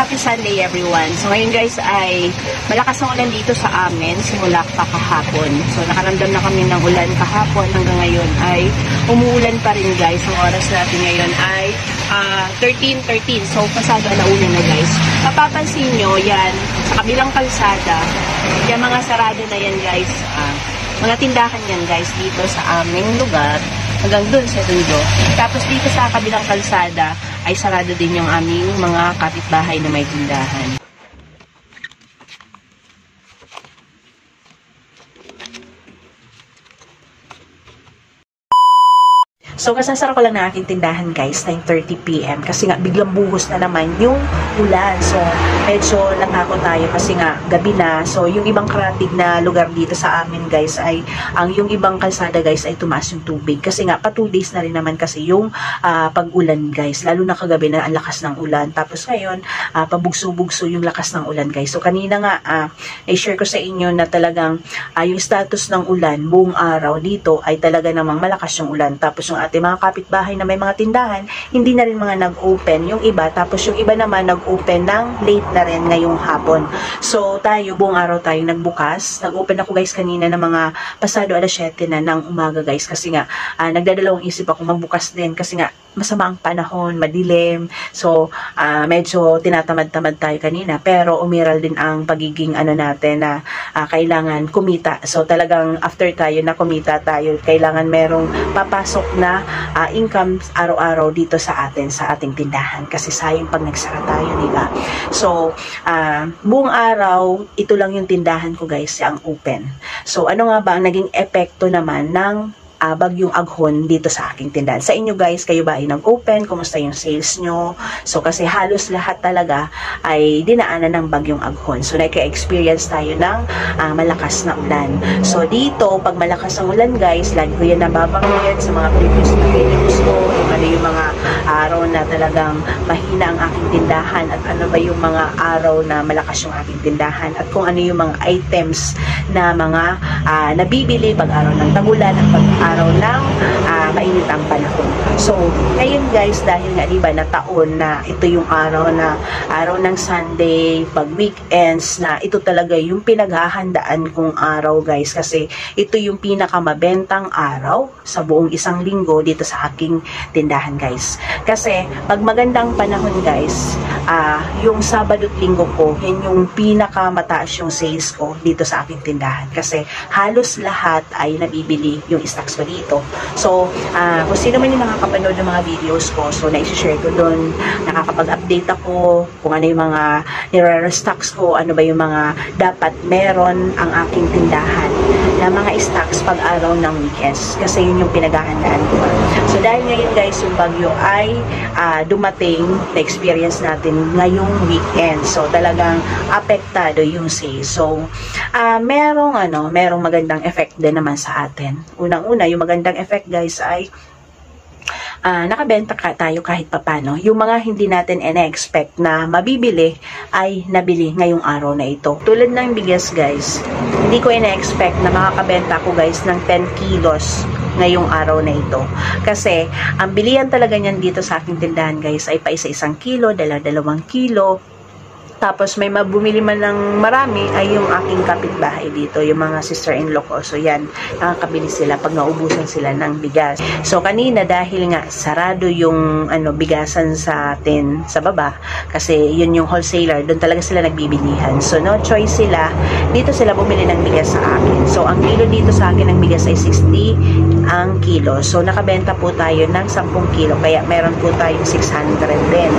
happy Sunday everyone. So ngayon guys ay malakas ang ulan dito sa amin simula pa kahapon. So nakaramdam na kami ng ulan kahapon hanggang ngayon ay umuulan pa rin guys. Ang oras natin ngayon ay 13:13. So pasado alauna na guys. Mapapansin nyo yan sa kabilang kalsada. Yan mga sarado na yan guys. Mga tindahan yan guys dito sa aming lugar. Hanggang dun sa dulo. Tapos dito sa kabilang kalsada ay sarado din yung aming mga kapitbahay na may tindahan. So, kasasara ko lang na aking tindahan guys, 9:30 PM kasi nga biglang buhos na naman yung ulan. So, medyo natakot tayo kasi nga gabi na. So, yung ibang karatig na lugar dito sa amin guys ay, yung ibang kalsada guys ay tumaas yung tubig. Kasi nga, pa 2 days na rin naman kasi yung pag-ulan guys. Lalo na kagabi na ang lakas ng ulan. Tapos ngayon, pabugso-bugso yung lakas ng ulan guys. So, kanina nga, i-share ko sa inyo na talagang yung status ng ulan buong araw dito ay talaga namang malakas yung ulan. Tapos yung ating mga kapitbahay na may mga tindahan, hindi na rin mga nag-open yung iba, tapos yung iba naman nag-open ng late na rin ngayong hapon. So tayo, buong araw tayo nagbukas. Nag-open ako guys kanina ng mga pasado 7:00 na ng umaga guys, kasi nga nagdadalawang isip ako magbukas din kasi nga masama ang panahon, madilim. So, medyo tinatamad-tamad tayo kanina. Pero, umiral din ang pagiging natin na kailangan kumita. So, talagang after tayo na kumita tayo, kailangan merong papasok na income araw-araw dito sa atin, sa ating tindahan. Kasi sayang pag nagsara tayo, diba? So, buong araw, ito lang yung tindahan ko guys, ang open. So, ano nga ba ang naging epekto naman ng bagyong Aghon dito sa aking tindahan? Sa inyo guys, kayo ba ay nag-open? Kumusta yung sales nyo? So kasi halos lahat talaga ay dinaanan ng bagyong Aghon. So naka-experience tayo ng malakas na ulan. So dito, pag malakas ang ulan guys, lagi ko yan nababanggit sa mga previous na videos ko, yung mga araw na talagang mahina ang aking tindahan at ano ba yung mga araw na malakas yung aking tindahan at kung ano yung mga items na mga nabibili pag araw ng tagulan at pag araw ng mainit ang panahon. So, ngayon guys, dahil nga diba na taon na ito yung araw ng Sunday, pag weekends na ito talaga yung pinaghahandaan kong araw guys, kasi ito yung pinakamabentang araw sa buong isang linggo dito sa aking tindahan guys. Kasi pag magandang panahon guys, yung Sabado at Linggo ko, yun yung pinakamataas yung sales ko dito sa aking tindahan kasi halos lahat ay nabibili yung stocks ko dito. So, kung sino man yung nakakapanood ng mga videos ko, so na-share ko doon, nakakapag-update ako kung ano yung mga nire-stocks ko, ano ba yung mga dapat meron ang aking tindahan na mga stocks pag araw ng weekends kasi yun yung pinaghahandaan ko. So, dahil ngayon guys, yung bagyo ay dumating, na-experience natin ngayong weekend. So, talagang apektado yung sales. So, merong magandang effect din naman sa atin. Unang-una, yung magandang effect guys ay nakabenta tayo kahit papano. Yung mga hindi natin ina-expect na mabibili ay nabili ngayong araw na ito. Tulad ng bigas guys, hindi ko ina-expect na makakabenta ko guys ng 10 kilos ngayong araw na ito. Kasi ang bilihan talaga niyan dito sa aking tindahan guys ay pa isa-1 kilo, 2 kilo. Tapos may mabumili man ng marami ay yung aking kapitbahay dito, yung mga sister-in-law ko. So yan, nakakabili sila pag naubusan sila ng bigas. So kanina dahil nga sarado yung bigasan sa atin sa baba, kasi yun yung wholesaler, doon talaga sila nagbibilihan. So no choice sila, dito sila bumili ng bigas sa akin. So ang kilo dito sa akin ng bigas ay 60 ang kilo. So nakabenta po tayo ng 10 kilo, kaya meron po tayong 600 din.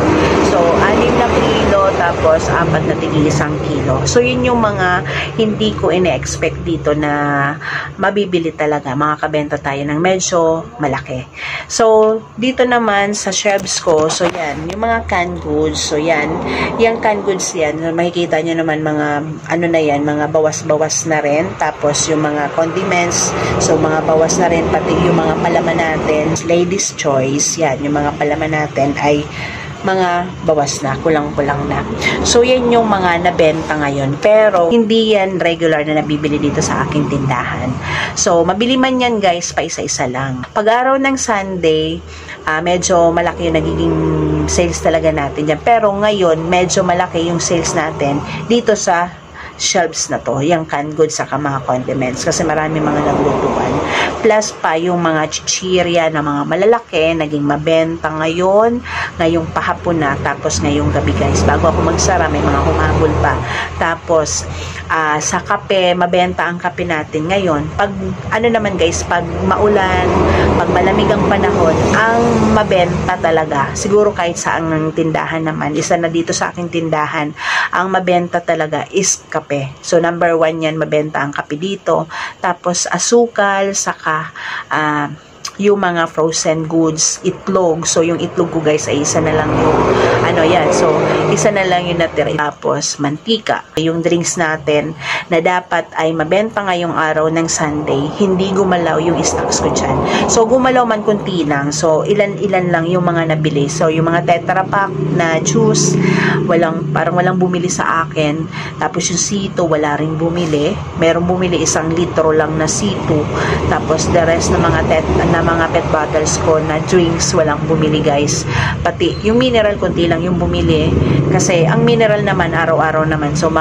So 6 na kilo, tapos 4 na tig 1 kilo. So, yun yung mga hindi ko ine-expect dito na mabibili talaga. Makakabenta tayo ng medyo malaki. So, dito naman sa shelves ko, so yan, yung mga canned goods. So, yan, yung canned goods yan, makikita nyo naman mga, mga bawas-bawas na rin. Tapos, yung mga condiments, so, mga bawas na rin. Pati yung mga palaman natin, ladies choice, yan, yung mga palaman natin ay mga bawas na, kulang-kulang na. So, yan yung mga nabenta ngayon. Pero, hindi yan regular na nabibili dito sa aking tindahan. So, mabili man yan guys, pa isa-isa lang. Pag araw ng Sunday, medyo malaki yung nagiging sales talaga natin dyan. Pero ngayon, medyo malaki yung sales natin dito sa shelves na to, yung canned goods saka mga condiments kasi marami mga naglutuan. Plus pa yung mga chichirya na mga malalaki, naging mabenta ngayon, ngayong pahapon na, tapos ngayong gabi guys. Bago ako magsara, may mga humabol pa. Tapos, sa kape, mabenta ang kape natin ngayon. Pag, ano naman guys, pag maulan, pag malamig ang panahon, ang mabenta talaga, siguro kahit saang tindahan naman, isa na dito sa aking tindahan, ang mabenta talaga is kape. So, number 1 yan, mabenta ang kape dito. Tapos, asukal, saka, yung mga frozen goods, itlog. So, yung itlog ko guys ay isa na lang yung, so, isa na lang yung natira. Tapos, mantika. Yung drinks natin na dapat ay mabenta ngayong araw ng Sunday, hindi gumalaw yung stocks ko dyan. So, gumalaw man kunti lang. So, ilan-ilan lang yung mga nabili. So, yung mga Tetra Pak na juice, parang walang bumili sa akin. Tapos, yung Sito, wala rin bumili. Meron bumili 1 litro lang na Sito. Tapos, the rest ng mga pet bottles ko na drinks, walang bumili guys. Pati yung mineral, konti lang yung bumili. Kasi ang mineral naman, araw-araw naman. So,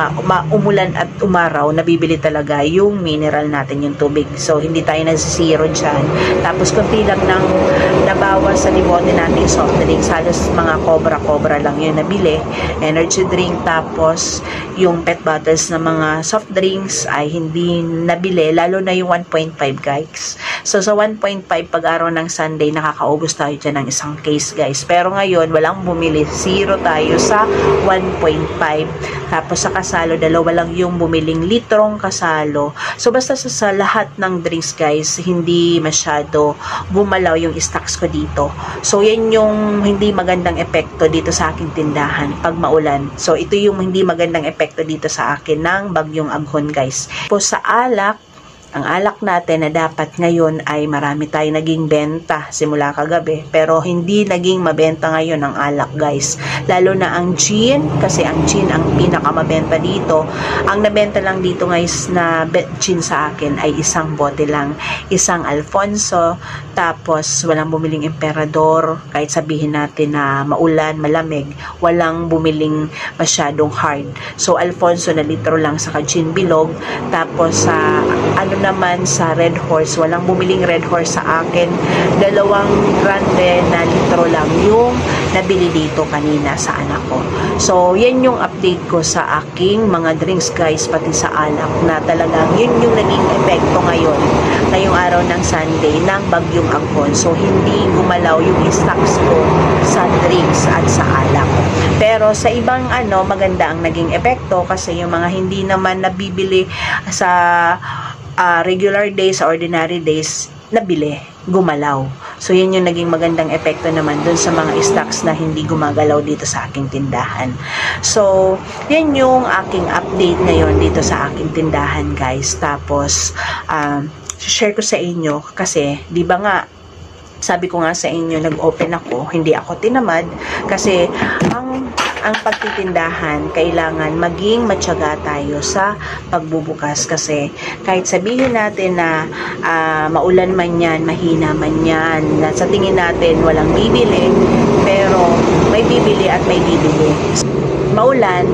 umulan at umaraw, nabibili talaga yung mineral natin, yung tubig. So, hindi tayo nagsisiro dyan. Tapos, konti lang nang nabawas sa libote natin soft drinks. Halos mga cobra lang yun nabili. Energy drink, tapos yung pet bottles na mga soft drinks ay hindi nabili. Lalo na yung 1.5 guys. So, sa 1.5 pag araw ng Sunday, nakakaubos tayo dyan ng 1 case guys. Pero ngayon, walang bumili. 0 tayo sa 1.5. Tapos sa kasalo, 2 lang yung bumiling litrong kasalo. So basta sa lahat ng drinks guys, hindi masyado gumalaw yung stocks ko dito. So yan yung hindi magandang epekto dito sa aking tindahan pag maulan. So ito yung hindi magandang epekto dito sa akin ng bagyong Aghon guys. Po sa alak, ang alak natin na dapat ngayon ay marami tayo naging benta simula kagabi, pero hindi naging mabenta ngayon ang alak guys. Lalo na ang gin, kasi ang gin ang pinakamabenta dito. Ang nabenta lang dito guys na gin sa akin ay 1 bote lang, 1 Alfonso, tapos walang bumiling Emperador. Kahit sabihin natin na maulan, malamig, walang bumiling masyadong hard. So Alfonso na litro lang, saka gin bilog. Tapos sa naman sa Red Horse, walang bumiling Red Horse sa akin. 2 grande na litro lang yung nabili dito kanina sa anak ko. So, yan yung update ko sa aking mga drinks guys, pati sa alak, na talagang yun yung naging epekto ngayong araw ng Sunday ng bagyong Aghon. So, hindi gumalaw yung stocks ko sa drinks at sa alak. Pero sa ibang maganda ang naging epekto kasi yung mga hindi naman nabibili sa regular days, sa ordinary days, nabili, gumalaw. So, yun yung naging magandang epekto naman dun sa mga stocks na hindi gumagalaw dito sa aking tindahan. So, yan yung aking update ngayon dito sa aking tindahan, guys. Tapos, share ko sa inyo kasi, di ba nga, sabi ko nga sa inyo, nag-open ako, hindi ako tinamad kasi ang pagtitindahan, kailangan maging matyaga tayo sa pagbubukas kasi kahit sabihin natin na maulan man yan, mahina man yan, na sa tingin natin walang bibili, pero may bibili at may bibili. Maulan,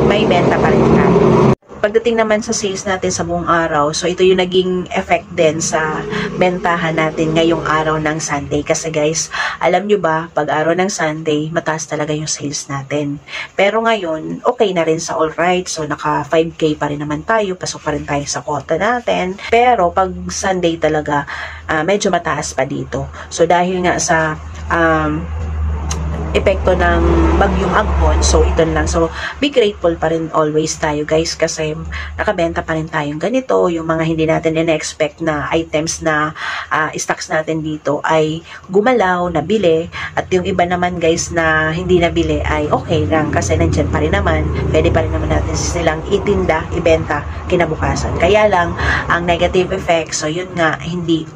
may benta pa rin tayo. Pagdating naman sa sales natin sa buong araw, so ito yung naging effect din sa bentahan natin ngayong araw ng Sunday. Kasi guys, alam nyo ba, pag araw ng Sunday, mataas talaga yung sales natin. Pero ngayon, okay na rin sa alright. So naka 5K pa rin naman tayo, pasok pa rin tayo sa quota natin. Pero pag Sunday talaga, medyo mataas pa dito. So dahil nga sa epekto ng bagyong Aghon, so ito lang. So be grateful pa rin always tayo guys kasi nakabenta pa rin tayong ganito. Yung mga hindi natin in-expect na items na stocks natin dito ay gumalaw, nabili, at yung iba naman guys na hindi nabili ay okay lang kasi nandyan pa rin naman, pwede pa rin naman natin silang itinda, ibenta kinabukasan. Kaya lang ang negative effect, so yun nga, hindi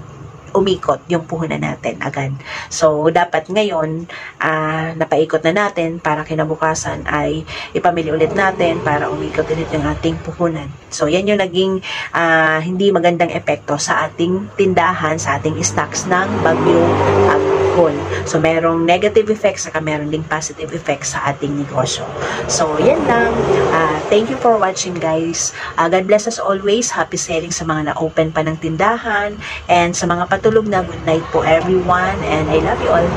umikot yung puhunan natin agad. So, dapat ngayon, napaikot na natin para kinabukasan ay ipamili ulit natin para umikot ulit yung ating puhunan. So, yan yung naging hindi magandang epekto sa ating tindahan, sa ating stocks ng Bagyong Agkol. So, merong negative effects, saka meron ding positive effects sa ating negosyo. So, yan lang. Thank you for watching, guys. God bless us always. Happy selling sa mga na-open pa ng tindahan. And sa mga patulog na, good night po everyone. And I love you all.